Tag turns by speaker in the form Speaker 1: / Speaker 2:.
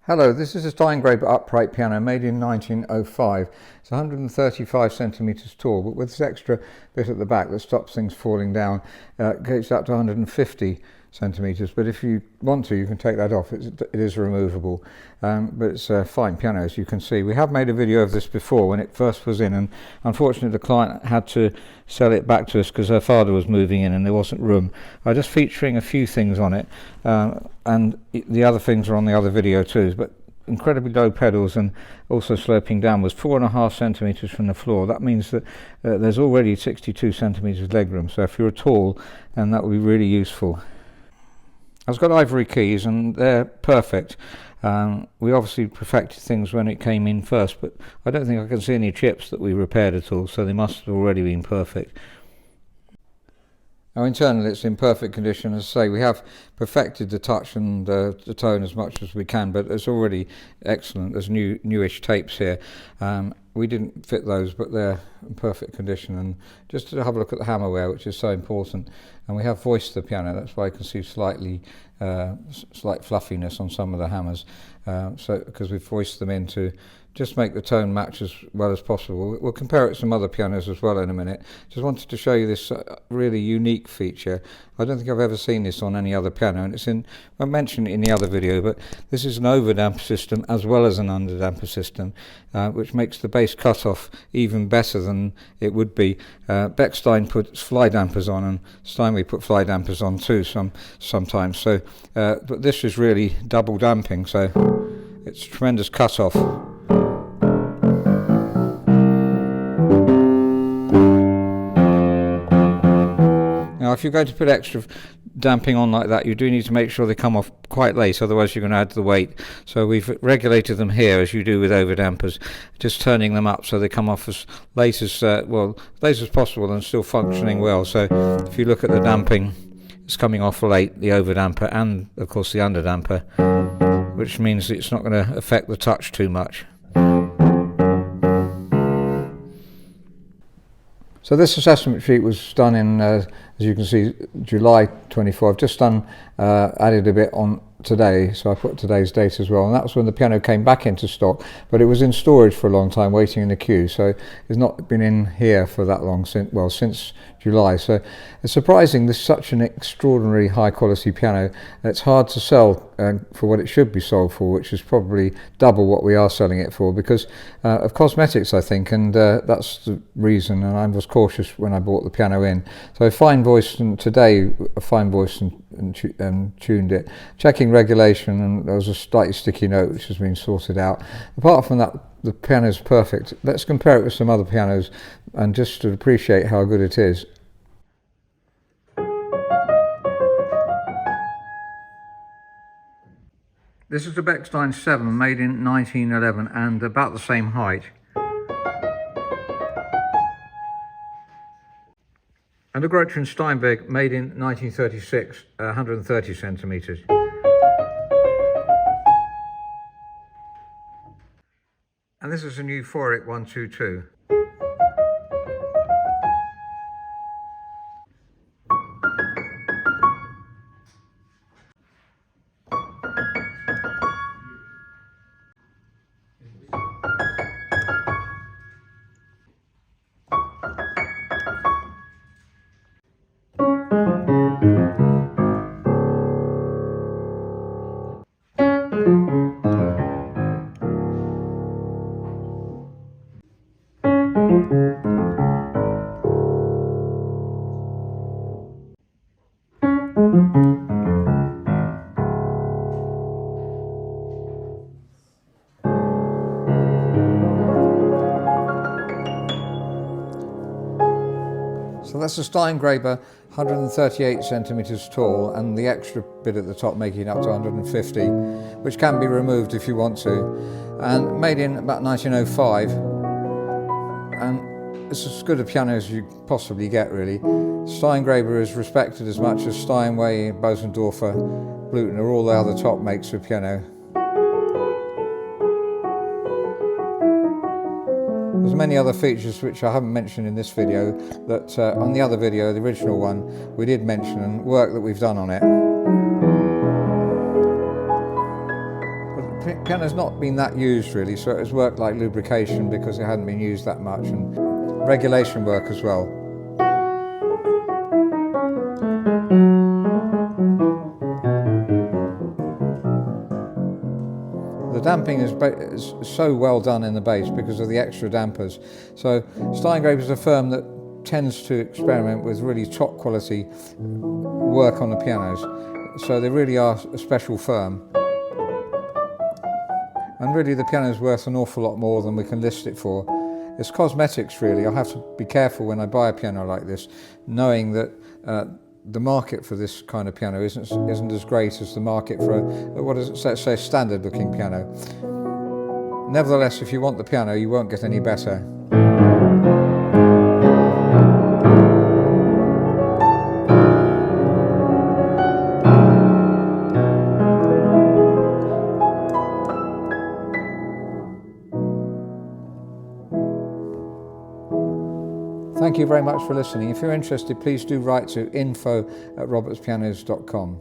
Speaker 1: Hello, this is a Steingraeber upright piano made in 1905. It's 135 centimetres tall, but with this extra bit at the back that stops things falling down, it goes up to 150 centimetres. But if you want to, you can take that off. It is removable, but it's a fine piano, as you can see. We have made a video of this before when it first was in, and unfortunately the client had to sell it back to us because her father was moving in and there wasn't room. I'm just featuring a few things on it, and the other things are on the other video too, but incredibly low pedals and also sloping downwards, 4.5 centimetres from the floor. That means that there's already 62 centimetres legroom, so if you're tall, then that would be really useful. It's got ivory keys and they're perfect. We obviously perfected things when it came in first, but I don't think I can see any chips that we repaired at all, so they must have already been perfect. Now internally it's in perfect condition. As I say, we have perfected the touch and the tone as much as we can, but it's already excellent. There's newish tapes here. We didn't fit those, but they're in perfect condition. And just to have a look at the hammer wear, which is so important. And we have voiced the piano, that's why you can see slight fluffiness on some of the hammers. Because we've voiced them in to just make the tone match as well as possible. We'll compare it to some other pianos as well in a minute. Just wanted to show you this really unique feature. I don't think I've ever seen this on any other piano, and I mentioned it in the other video, but this is an overdamper system as well as an underdamper system, which makes the bass cutoff even better than it would be. Bechstein puts fly dampers on, and Steinway put fly dampers on too sometimes. So, but this is really double damping, so it's a tremendous cutoff. Now, if you're going to put extra damping on like that, you do need to make sure they come off quite late, otherwise you're going to add to the weight. So we've regulated them here as you do with overdampers, just turning them up so they come off as late as possible and still functioning well. So if you look at the damping, it's coming off late, the overdamper and of course the underdamper, which means it's not going to affect the touch too much. So this assessment sheet was done in, as you can see, July 24. I've just added a bit on today, so I put today's date as well, and that was when the piano came back into stock, but it was in storage for a long time waiting in the queue, so it's not been in here for that long, since July. So it's surprising there's such an extraordinary high quality piano. It's hard to sell for what it should be sold for, which is probably double what we are selling it for because of cosmetics, I think, and that's the reason, and I was cautious when I bought the piano in. So fine voice, and today a fine voice and tuned it, checking regulation, and there was a slightly sticky note which has been sorted out. Apart from that, the piano is perfect. Let's compare it with some other pianos and just to appreciate how good it is. This is the Bechstein 7 made in 1911 and about the same height. And the Gretchen Steinberg made in 1936, 130 centimetres. And this is a new Euphoric 122. So that's a Steingraeber, 138 centimetres tall, and the extra bit at the top making it up to 150, which can be removed if you want to, and made in about 1905, and it's as good a piano as you possibly get, really. Steingraeber is respected as much as Steinway, Bosendorfer, Bluten, or all the other top makes of piano. There's many other features which I haven't mentioned in this video that on the other video, the original one, we did mention, and work that we've done on it. But the piano's not been that used really, so it has worked like lubrication because it hadn't been used that much, and regulation work as well. The damping is so well done in the bass because of the extra dampers. So Steingraeber is a firm that tends to experiment with really top quality work on the pianos. So they really are a special firm. And really the piano is worth an awful lot more than we can list it for. It's cosmetics really. I have to be careful when I buy a piano like this, knowing that the market for this kind of piano isn't as great as the market for let's say a standard looking piano. Nevertheless, if you want the piano, you won't get any better. Thank you very much for listening. If you're interested, please do write to info@robertspianos.com.